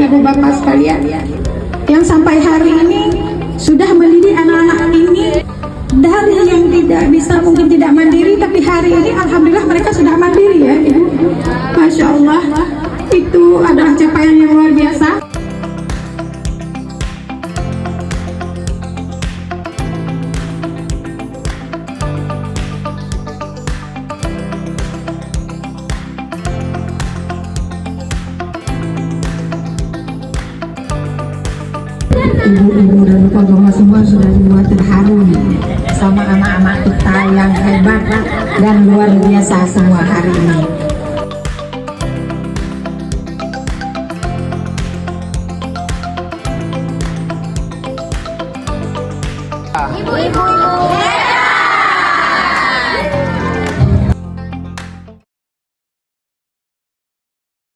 ibu bapak sekalian yang sampai hari ini sudah mendidik anak-anak ini dari yang tidak bisa, mungkin tidak mandiri, tapi hari ini alhamdulillah mereka sudah mandiri ya ibu. Masya Allah, itu adalah capaian yang luar biasa. Ibu-ibu dan bapak semua sudah dibuat terharu sama anak-anak kita yang hebat dan luar biasa semua hari ini. Ibu-ibu